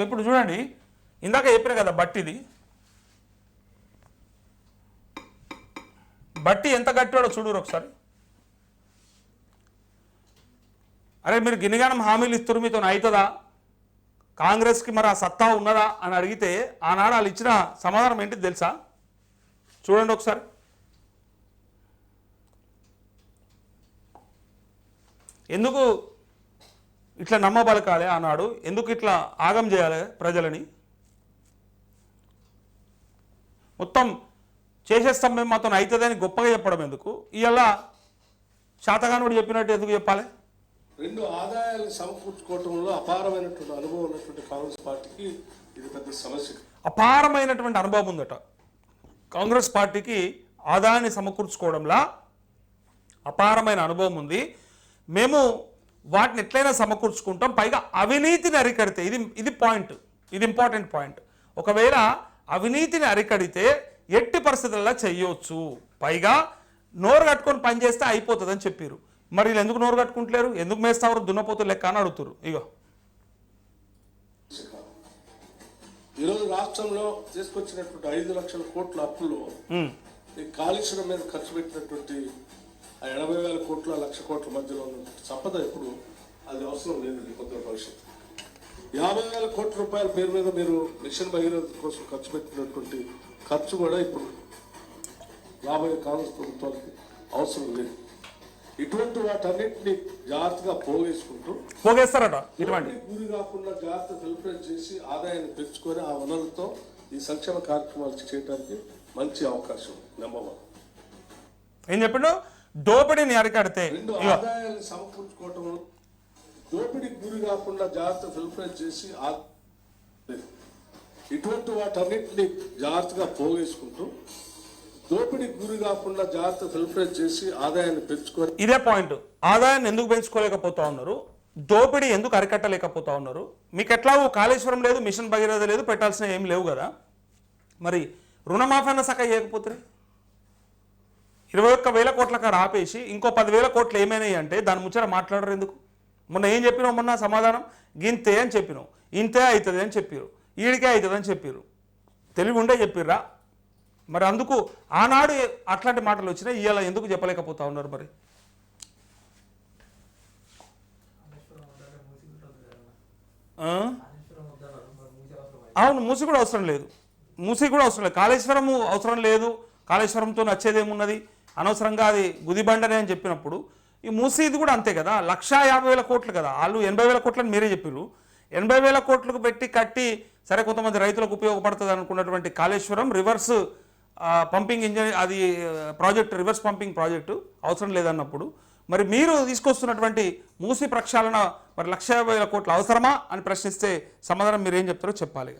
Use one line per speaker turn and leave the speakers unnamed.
ఇప్పుడు చూడండి, ఇందాక చెప్పిన కదా బట్టి ఎంత గట్టివాడో చూడరు ఒకసారి. అరే మీరు గిన్నెగానం హామీలు ఇస్తారు, మీతో అవుతుందా, కాంగ్రెస్కి మరి ఆ సత్తా ఉన్నదా అని అడిగితే ఆనాడు వాళ్ళు ఇచ్చిన సమాధానం ఏంటిది తెలుసా? చూడండి ఒకసారి. ఎందుకు ఇట్లా నమ్మబలకాలి ఆనాడు, ఎందుకు ఇట్లా ఆగం చేయాలి ప్రజలని, మొత్తం చేసేస్తాం మేము మాతో అవుతుందని గొప్పగా చెప్పడం ఎందుకు, ఇవాళ శాతగానుడు చెప్పినట్టు ఎందుకు చెప్పాలి?
రెండు ఆదాయాలను సమకూర్చుకోవడంలో అపారమైనటువంటి అనుభవం ఉన్నటువంటి కాంగ్రెస్ పార్టీకి ఇది పెద్ద సమస్య.
అపారమైనటువంటి అనుభవం ఉందట కాంగ్రెస్ పార్టీకి, ఆదాయాన్ని సమకూర్చుకోవడంలో అపారమైన అనుభవం ఉంది. మేము వాటిని ఎట్లయినా సమకూర్చుకుంటాం, పైగా అవినీతిని అరికడితే, ఇది పాయింట్, ఇది ఇంపార్టెంట్ పాయింట్. ఒకవేళ అవినీతిని అరికడితే ఎట్టి పరిస్థితుల్లో చెయ్యొచ్చు, పైగా నోరు కట్టుకొని పనిచేస్తే అయిపోతుందని చెప్పారు. మరి వీళ్ళు ఎందుకు నోరు కట్టుకుంటలేరు, ఎందుకు మేస్తావారు దున్నపోతు లెక్క అని అడుగుతారు. ఇగో
ఈరోజు రాష్ట్రంలో తీసుకొచ్చినటువంటి 5 లక్షల కోట్ల అప్పుల్లో కాళేశ్వరం మీద ఖర్చు పెట్టినటువంటి 80,000 కోట్ల 1,00,000 కోట్ల మధ్యలో ఉన్న సంపద ఇప్పుడు అది అవసరం లేదు. కొత్త భవిష్యత్తు 50,000 కోట్ల రూపాయల పేరు మీద మీరు మిషన్ భగీరథ కోసం ఖర్చు పెట్టినటువంటి ఖర్చు కూడా ఇప్పుడు రాబోయే కాంగ్రెస్ ప్రభుత్వానికి అవసరం లేదు. ఇటువంటి వాటన్నింటినీ జాగ్రత్తగా
పోగేస్తారట, ఇటువంటి
గురి కాకుండా జాగ్రత్త ఫిల్టర్ చేసి ఆదాయాన్ని పెంచుకొని ఆ వనరులతో ఈ సంక్షేమ కార్యక్రమాలు చేయడానికి మంచి అవకాశం. నెంబర్ 1
ఏం చెప్పిండు, దోపిడీని అరికడితే
రెండు ఆదాయాన్ని సమకూర్చుకోవటం, దోపిడీకి గురి కాకుండా జాగ్రత్త ఫిల్టర్ చేసి ఇటువంటి వాటన్నింటినీ జాగ్రత్తగా పోగేసుకుంటూ దోపిడీకి గురి కాకుండా జాగ్రత్త ఫిల్టర్ చేసి ఆదాయాన్ని పెంచుకొని.
ఇదే పాయింట్, ఆదాయాన్ని ఎందుకు పెంచుకోలేకపోతా ఉన్నారు, దోపిడీ ఎందుకు అరికట్టలేకపోతా ఉన్నారు? మీకు ఎట్లాగో కాళేశ్వరం లేదు, మిషన్ భగీరథ లేదు, పెట్టాల్సిన ఏం లేవు కదా, మరి రుణమాఫీ అన్న సక్క చేయకపోతే 21,000 కోట్ల కాడ ఆపేసి ఇంకో 10,000 కోట్లు ఏమైనాయి అంటే దాని ముచ్చట మాట్లాడరు ఎందుకు? మొన్న ఏం చెప్పినావు, మొన్న సమాధానం గింతే అని చెప్పినావు, ఇంతే అవుతుంది అని చెప్పారు, ఈడికే అవుతుంది అని చెప్పారు, తెలివి ఉండే చెప్పిర్రా? మరి అందుకు ఆనాడు అట్లాంటి మాటలు వచ్చినాయి, ఇవాళ ఎందుకు చెప్పలేకపోతా ఉన్నారు? మరి అవును, మూసి కూడా అవసరం లేదు, కాళేశ్వరము అవసరం లేదు, కాళేశ్వరంతో నచ్చేదేమున్నది, అనవసరంగా అది గుదిబండనే అని చెప్పినప్పుడు ఈ మూసీది కూడా అంతే కదా, 1,50,000 కోట్లు కదా, వాళ్ళు 80,000 కోట్లని మీరే చెప్పారు. 80,000 కోట్లకు పెట్టి కట్టి సరే కొంతమంది రైతులకు ఉపయోగపడుతుంది అనుకున్నటువంటి కాళేశ్వరం రివర్స్ పంపింగ్ ఇంజన్, అది ప్రాజెక్ట్, రివర్స్ పంపింగ్ ప్రాజెక్టు అవసరం లేదన్నప్పుడు మరి మీరు తీసుకొస్తున్నటువంటి మూసి ప్రక్షాళన మరి 1,50,000 కోట్లు అవసరమా అని ప్రశ్నిస్తే సమాధానం మీరు ఏం చెప్తారో చెప్పాలి.